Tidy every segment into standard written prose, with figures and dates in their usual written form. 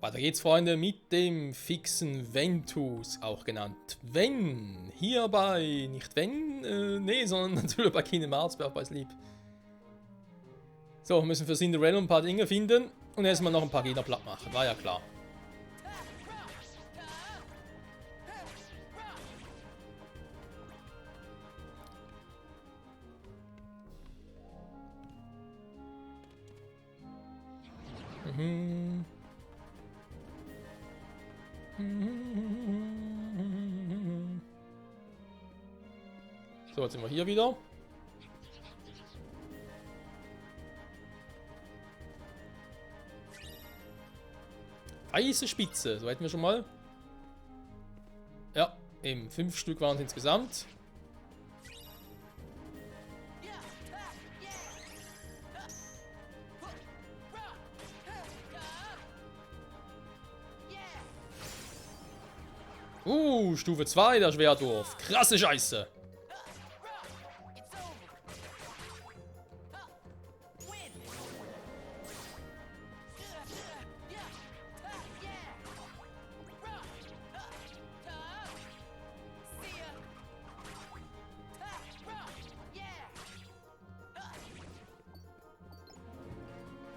Weiter geht's, Freunde, mit dem fixen Ventus, auch genannt Ven. Hierbei nicht Ven, nee, sondern natürlich bei Kingdom Hearts, wer auch bei Sleep. So, wir müssen für Cinderella ein paar Dinge finden und erstmal noch ein paar Gegner platt machen, war ja klar. So, jetzt sind wir hier wieder. Weiße Spitze, so hätten wir schon mal. Ja, eben 5 Stück waren es insgesamt. Stufe 2, der Schwertwurf. Krasse Scheiße.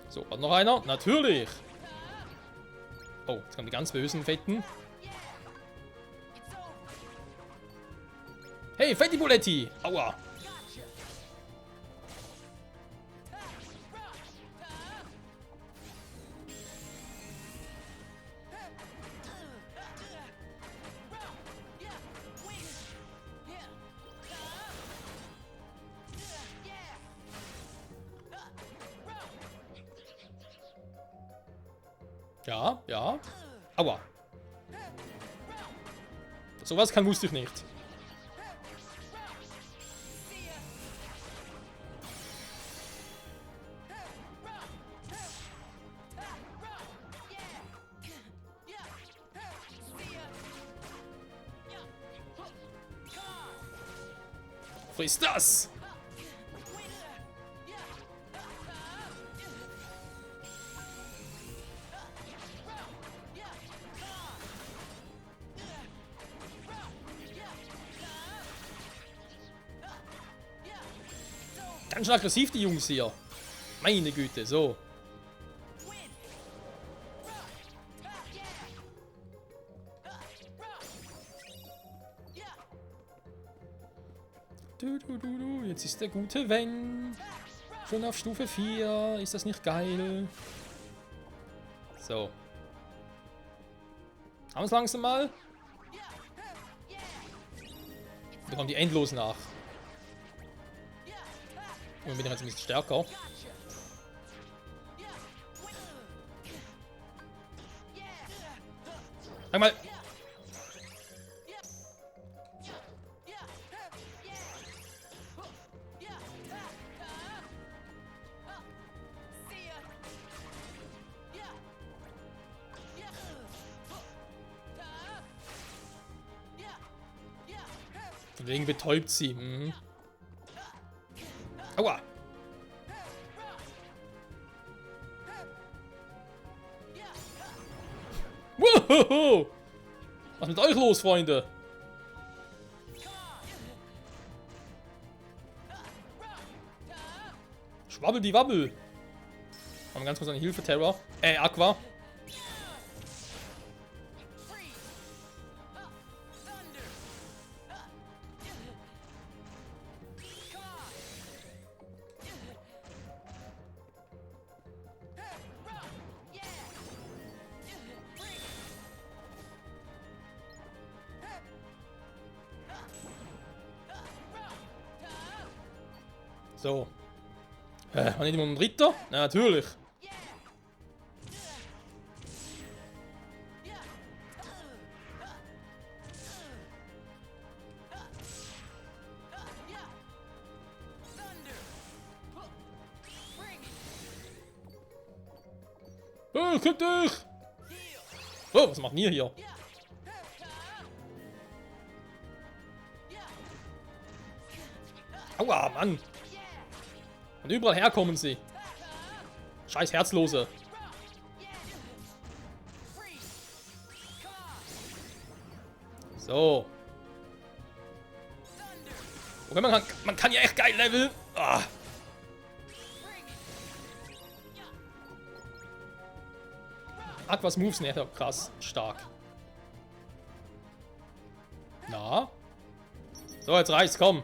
So, hat noch einer? Natürlich. Oh, jetzt kommen die ganz bösen Fetten. Hey, Fetti Buletti! Aua! Ja, ja. Aua. Sowas kann wusste ich nicht. Friss das! Ganz schön aggressiv, die Jungs hier. Meine Güte, so. Jetzt ist der gute Ven schon auf Stufe 4. Ist das nicht geil? So. Haben wir es langsam mal? Da kommen die endlos nach. Und bin jetzt ein bisschen stärker. Einmal. Von wegen betäubt sie. Mhm. Aua! Wow! Was ist mit euch los, Freunde? Schwabbel die Wabbel. Haben wir ganz kurz eine Hilfe, Terror. Aqua. So. War nicht immer ein Ritter? Ja, natürlich. Oh, guckt dich! Oh, was macht ihr hier? Aua, Mann! Und überall herkommen sie. Scheiß Herzlose. So. Okay, man kann ja echt geil leveln. Ah. Aquas Moves sind echt krass stark. Na? So, jetzt reicht's, komm.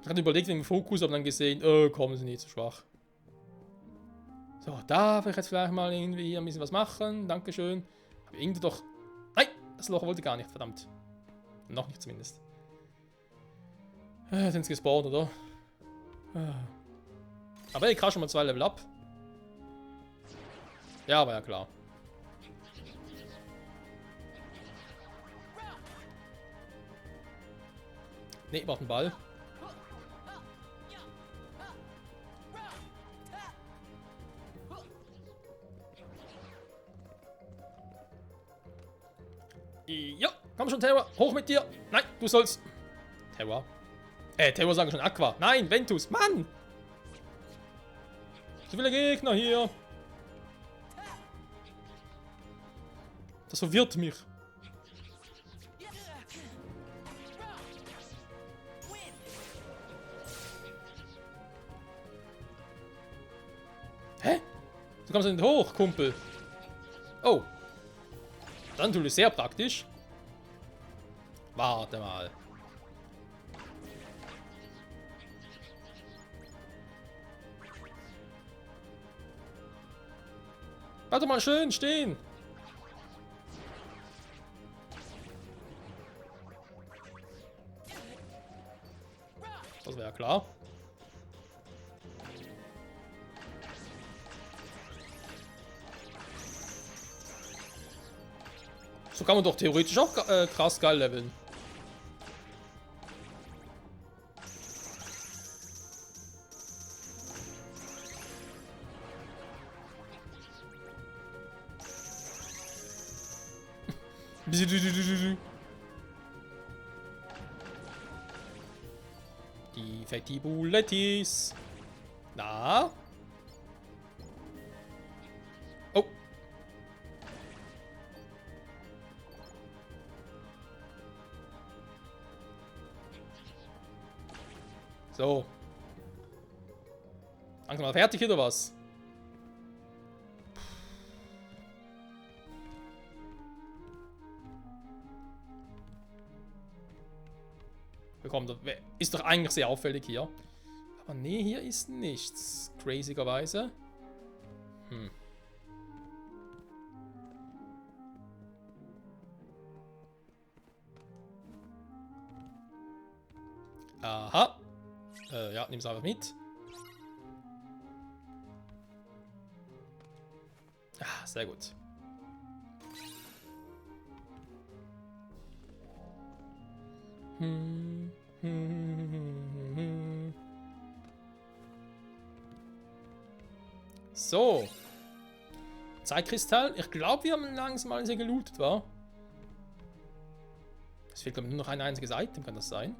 Ich hatte überlegt wegen dem Fokus, aber dann gesehen, komm, sind nicht so schwach. So, darf ich jetzt vielleicht mal irgendwie hier ein bisschen was machen? Dankeschön. Aber irgendwie doch... Nein, das Loch wollte ich gar nicht, verdammt. Noch nicht zumindest. Sind sie gespawnt, oder? Aber ich kann schon mal 2 Level up. Ja, war ja klar. Ne, braucht einen Ball. Ja, komm schon, Terror. Hoch mit dir. Nein, du sollst... Terror. Terror sagen schon Aqua. Nein, Ventus. Mann! So viele Gegner hier. Das verwirrt mich. Hä? Du kommst nicht hoch, Kumpel. Oh. Das ist natürlich sehr praktisch. Warte mal. Warte mal schön stehen. Das wäre ja klar. So kann man doch theoretisch auch krass geil leveln. Die Fettibulettis. Na? Oh. So. Langsam mal fertig oder was? Bekommt, ist doch eigentlich sehr auffällig hier. Aber nee, hier ist nichts. Crazygerweise. Aha. Ja, nimm's einfach mit. Ah, sehr gut. So. Zeitkristall. Ich glaube, wir haben langsam alles hier gelootet, wa? Es fehlt, glaube ich, nur noch ein einziges Item, kann das sein?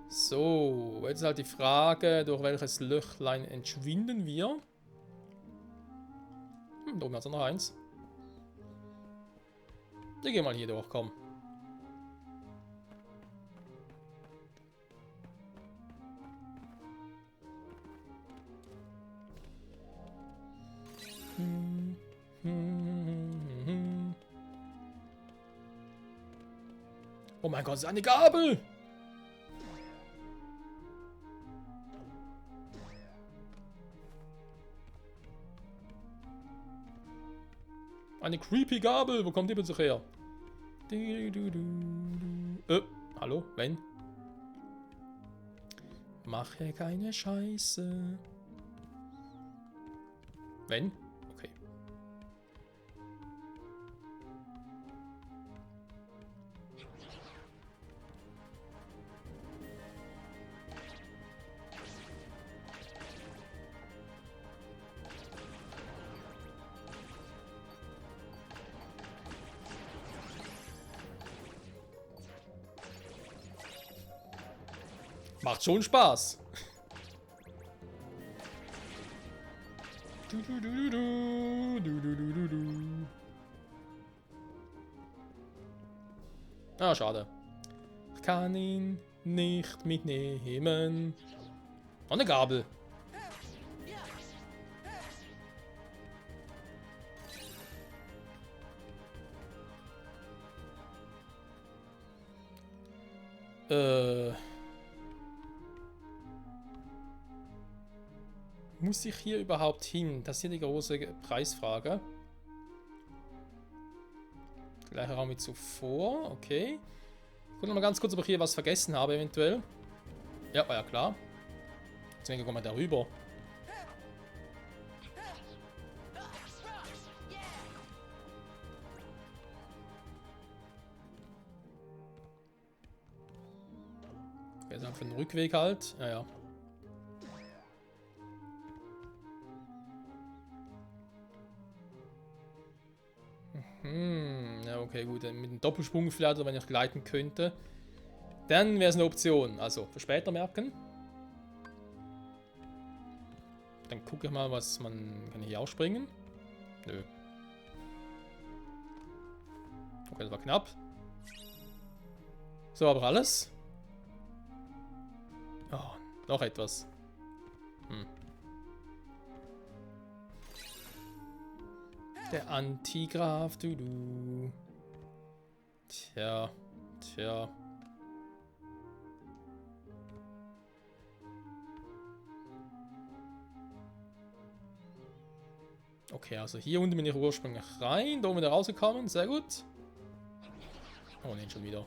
So, jetzt ist halt die Frage, durch welches Löchlein entschwinden wir? Da oben hat es noch eins. Wir gehen mal hier durch, komm. Oh mein Gott, das ist eine Gabel! Eine creepy Gabel, wo kommt die bitte her? Hallo, wenn? Mache keine Scheiße. Wenn? Okay. Macht schon Spaß. Du, du, du, du, du, du, du, du, du. Ah, schade. Ich kann ihn nicht mitnehmen. Oh, eine Gabel. Muss ich hier überhaupt hin? Das ist hier die große Preisfrage. Gleicher Raum wie zuvor, okay. Ich gucke noch mal ganz kurz, ob ich hier was vergessen habe, eventuell. Ja, war ja klar. Deswegen kommen wir darüber. Okay, also für den Rückweg halt. Ja, ja. Ja, okay, gut. Mit dem Doppelsprung vielleicht, oder wenn ich gleiten könnte. Dann wäre es eine Option. Also, für später merken. Dann gucke ich mal, was man... Kann ich hier auch springen? Nö. Okay, das war knapp. So, aber alles. Oh, noch etwas. Der Antigraf, du. Tja, tja. Okay, also hier unten bin ich ursprünglich rein, da oben wieder rausgekommen, sehr gut. Oh nein, schon wieder.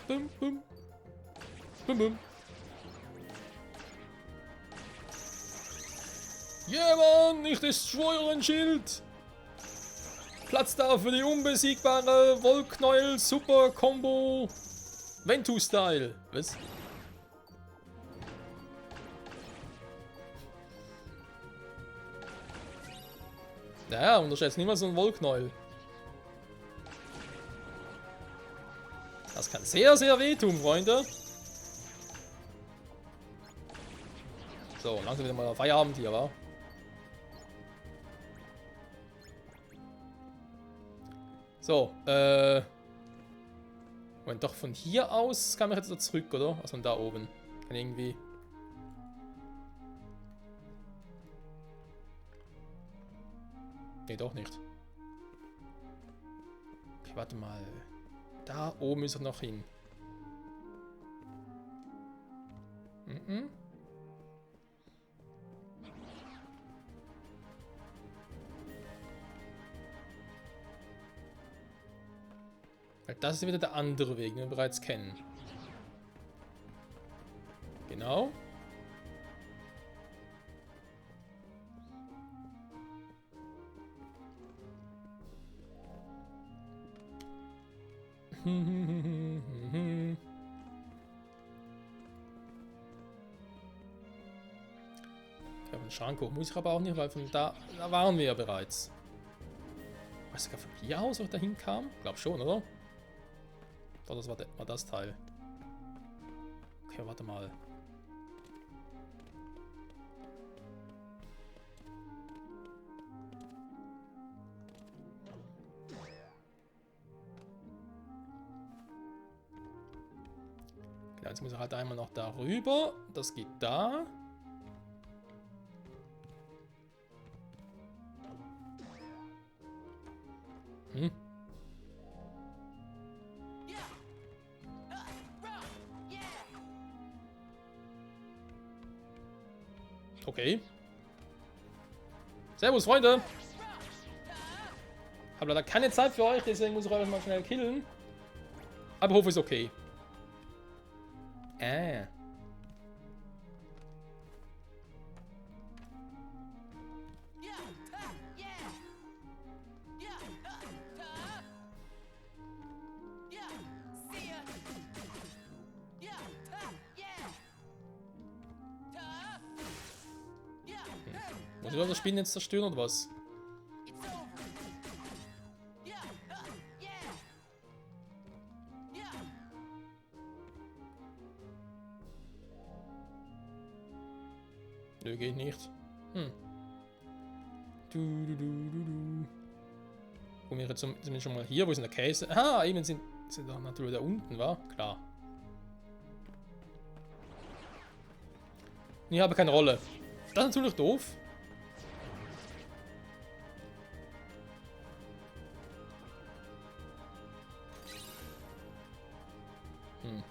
Bum, bum. Bum, bum. Yeah, Mann, ich destroy euren Schild. Platz da für die unbesiegbare Wollknäuel Super Combo Ventu-Style. Was? Naja, unterschätzt niemals so einen Wollknäuel. Das kann sehr, sehr wehtun, Freunde. So, langsam wieder mal Feierabend hier, wa? So, Moment, doch von hier aus kann ich jetzt wieder zurück, oder? Also von da oben. Kann irgendwie... Nee, doch nicht. Okay, warte mal. Da oben ist er noch hin. Mhm. Weil das ist wieder der andere Weg, den wir bereits kennen. Genau. Okay, von Schrank hoch muss ich aber auch nicht, weil von da waren wir ja bereits. Weißt du, von hier aus, wo ich da hinkam? Glaub schon, oder? Doch, das war das Teil. Okay, warte mal. Genau, jetzt muss ich halt einmal noch darüber. Das geht da. Hm. Okay. Servus, Freunde. Hab leider keine Zeit für euch, deswegen muss ich euch mal schnell killen. Aber hoffe, ist okay. Muss ich das Spinnen jetzt zerstören oder was? Nö, geht nicht. Hm. Kommen wir jetzt zumindest schon mal hier, wo ist denn der Käse? Ah, eben sind da natürlich da unten, war? Klar. Ich habe keine Rolle. Das ist natürlich doof. Hm.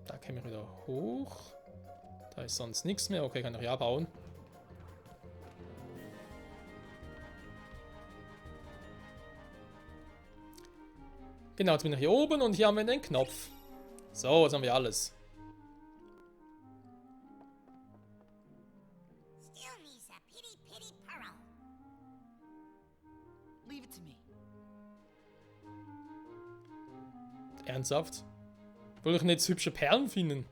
Da käme ich wieder hoch. Da ist sonst nichts mehr. Okay, kann ich ja bauen. Genau, jetzt bin ich hier oben und hier haben wir den Knopf. So, jetzt haben wir alles. Ernsthaft? Wollte ich nicht hübsche Perlen finden?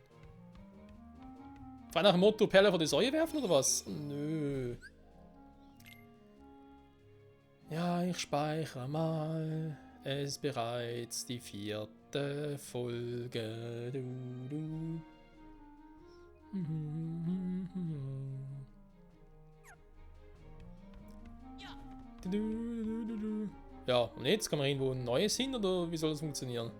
War nach dem Motto Perle vor die Säue werfen oder was? Nö. Ja, ich speichere mal. Es ist bereits die 4. Folge. Ja, und jetzt kann man irgendwo ein neues hin oder wie soll das funktionieren?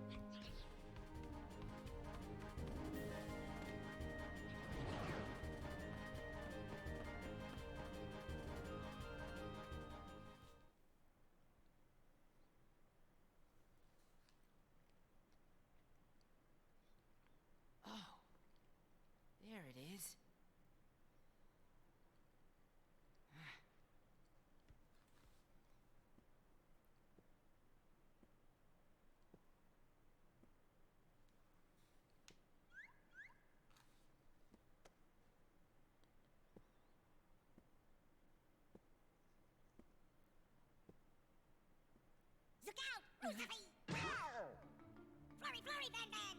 Flurry, flurry, Van Van!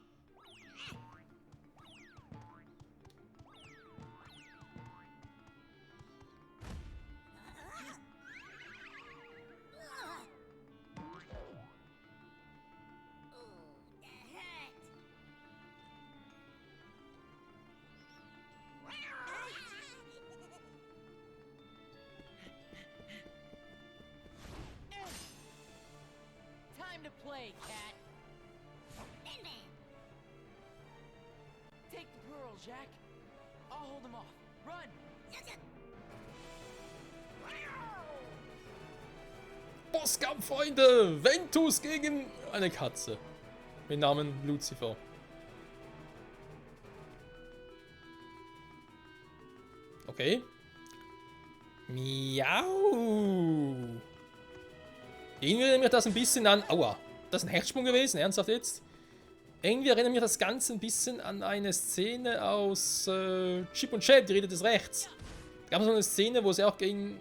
Time to play, cat. Van Van! Take the pearl, Jack. I'll hold him off. Run! Zuk, zuk. Bosskampf, Freunde! Ventus gegen eine Katze. Mit Namen Lucifer. Okay. Miau. Irgendwie erinnert mich das ein bisschen an... Aua. Das ist ein Herzsprung gewesen, ernsthaft jetzt? Irgendwie erinnert mich das Ganze ein bisschen an eine Szene aus Chip und Chap, die Rede des Rechts. Da gab es so eine Szene, wo sie auch gegen...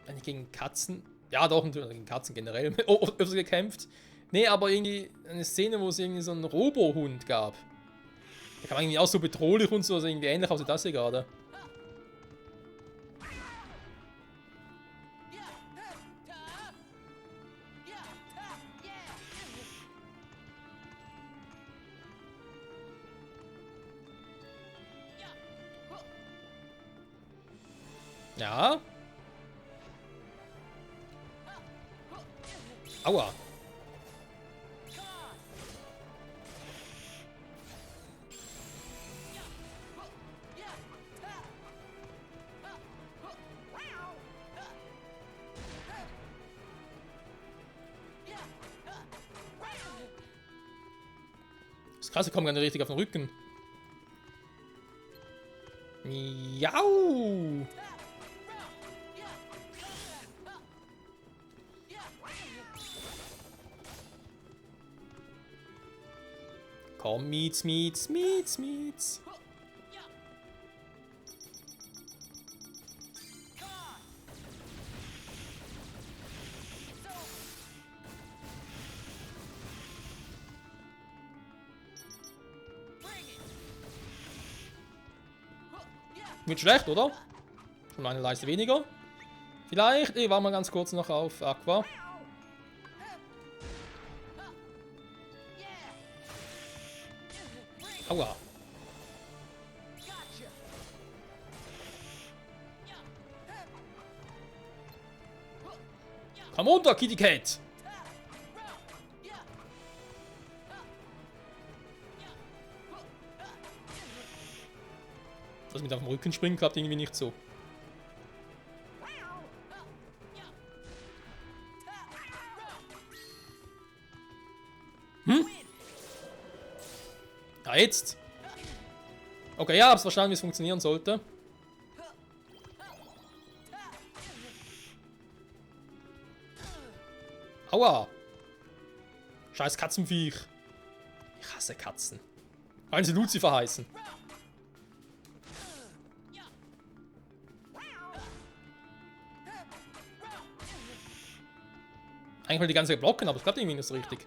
Nicht gegen Katzen... Ja, doch, natürlich gegen Katzen generell öfters gekämpft. Nee, aber irgendwie eine Szene, wo es irgendwie so einen Robohund gab. Der kam irgendwie auch so bedrohlich und so, also irgendwie ähnlich aussieht das hier gerade. Ja. Aua. Das ist krass, ich komme gar nicht richtig auf den Rücken. Miau. Komm, Mietz. Nicht schlecht, oder? Schon eine Leiste weniger. Vielleicht, ich war mal ganz kurz noch auf Aqua. Aua. Komm runter, Kitty Cat! Das mit auf dem Rücken springen klappt irgendwie nicht so. Ja, jetzt! Okay, ja, hab's verstanden, wie es funktionieren sollte. Aua! Scheiß Katzenviech. Ich hasse Katzen. Weil sie Lucifer heißen. Eigentlich will die ganze Zeit blocken, aber es klappt irgendwie nicht so richtig.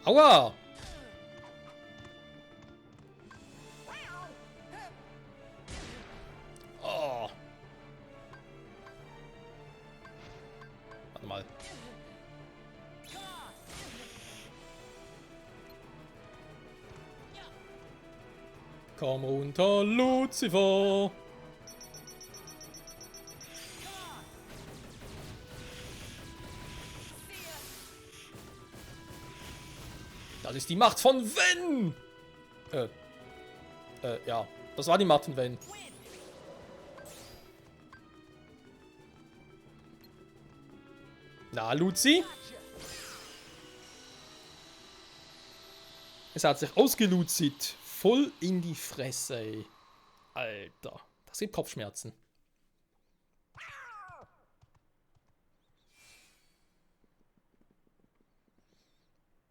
Aua! Oh. Warte mal. Komm runter, Lucifer! Das ist die Macht von Wen! Ja. Das war die Macht von Wen. Na, Luzi? Es hat sich ausgeluzit. Voll in die Fresse, ey. Alter. Das gibt Kopfschmerzen.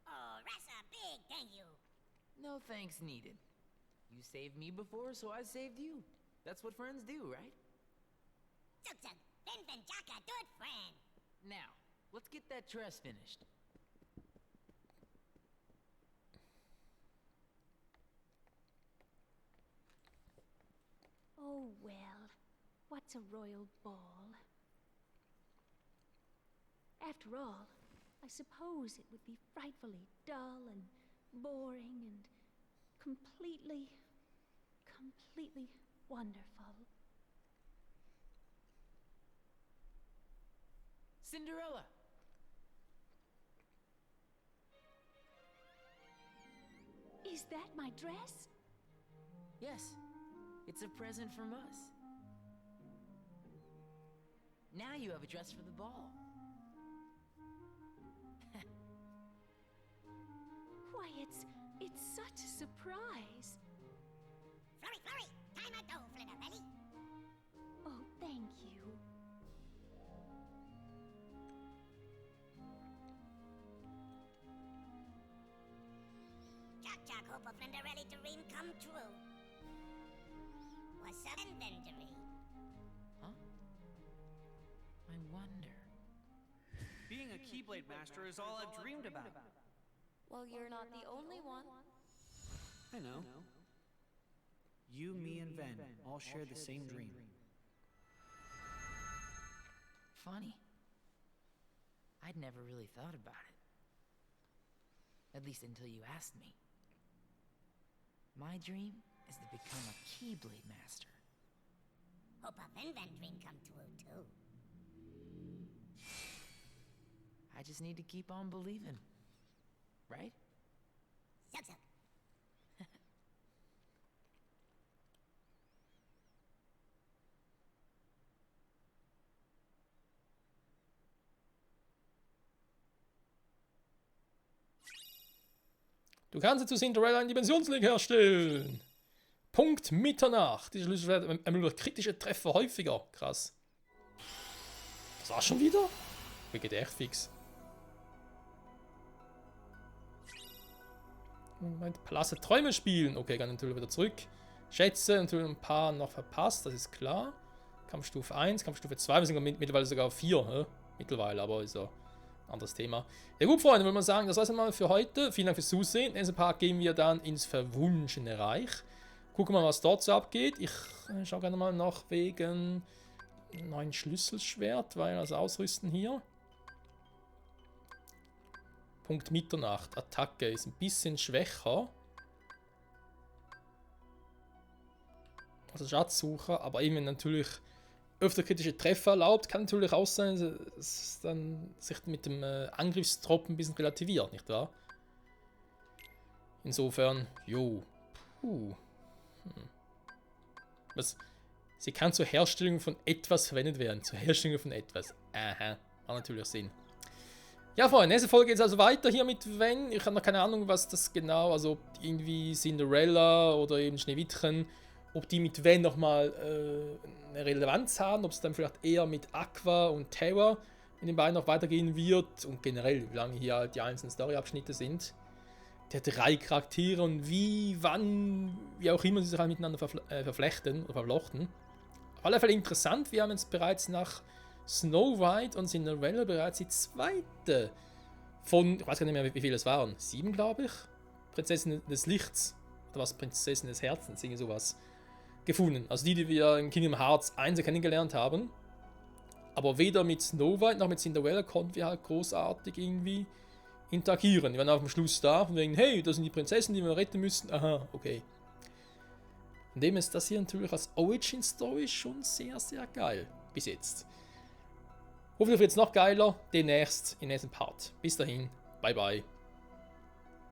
Oh, Rasa, big thank you. No thanks needed. You saved me before, so I saved you. That's what friends do, right? Zug zug, Ben Ben Jaka, good friend. Now, let's get that dress finished. Oh, well, what's a royal ball? After all, I suppose it would be frightfully dull and boring and completely wonderful. Cinderella! Is that my dress? Yes, it's a present from us. Now you have a dress for the ball. Why, it's such a surprise. Flurry, flurry, time a dough, Flitterbelly. Oh, thank you. Jack Jack, hope of Flinderelli dream come true. What's up, inventory? Huh? I wonder. Being a Keyblade Master is all I've dreamed about. Well, you're not the only one. I know. You, me, and Ven all share the same dream. Funny. I'd never really thought about it. At least until you asked me. My dream is to become a Keyblade Master. Hope a Ven Ven dream come true, too. I just need to keep on believing. Right? Zug zug. Du kannst jetzt zu Cinderella einen Dimensionslink herstellen. Punkt Mitternacht. Diese Schlüssel werden durch kritische Treffer häufiger. Krass. Das war's schon wieder? Mir geht echt fix. Moment, Palace Träume spielen. Okay, kann natürlich wieder zurück. Schätze, natürlich ein paar noch verpasst, das ist klar. Kampfstufe 1, Kampfstufe 2, wir sind mittlerweile sogar 4, mittlerweile, aber ist ja ein anderes Thema. Ja gut, Freunde, würde man sagen, das war's einmal für heute. Vielen Dank fürs Zusehen. In diesem Part gehen wir dann ins Verwunschene Reich. Gucken wir mal, was dort so abgeht. Ich schaue gerne mal nach wegen neuen Schlüsselschwert, weil das Ausrüsten hier. Punkt Mitternacht. Attacke ist ein bisschen schwächer. Also Schatzsucher, aber eben natürlich öfter kritische Treffer erlaubt, kann natürlich auch sein, dass es dann sich mit dem Angriffstrop ein bisschen relativiert, nicht wahr? Insofern, jo. Was? Sie kann zur Herstellung von etwas verwendet werden. Zur Herstellung von etwas. Aha, hat natürlich Sinn. Ja, Freunde, nächste Folge geht es also weiter hier mit Wen. Ich habe noch keine Ahnung, was das genau, also ob irgendwie Cinderella oder eben Schneewittchen, ob die mit Wen nochmal eine Relevanz haben, ob es dann vielleicht eher mit Aqua und Terra in den beiden noch weitergehen wird und generell, wie lange hier halt die einzelnen Storyabschnitte sind. Der 3 Charaktere und wie, wann, wie auch immer sie sich halt miteinander verflechten oder verflochten. Auf alle Fälle interessant, wir haben jetzt bereits nach Snow White und Cinderella bereits die zweite von, ich weiß gar nicht mehr, wie viele es waren, 7 glaube ich, Prinzessin des Lichts, oder was, Prinzessin des Herzens, irgendwie sowas, gefunden. Also die wir in Kingdom Hearts 1 kennengelernt haben. Aber weder mit Snow White noch mit Cinderella konnten wir halt großartig irgendwie interagieren. Die waren auf dem Schluss da von wegen, hey, das sind die Prinzessin, die wir retten müssen. Aha, okay. Von dem ist das hier natürlich als Origin-Story schon sehr, sehr geil. Bis jetzt. Hoffentlich wird es noch geiler demnächst im nächsten Part. Bis dahin, bye bye.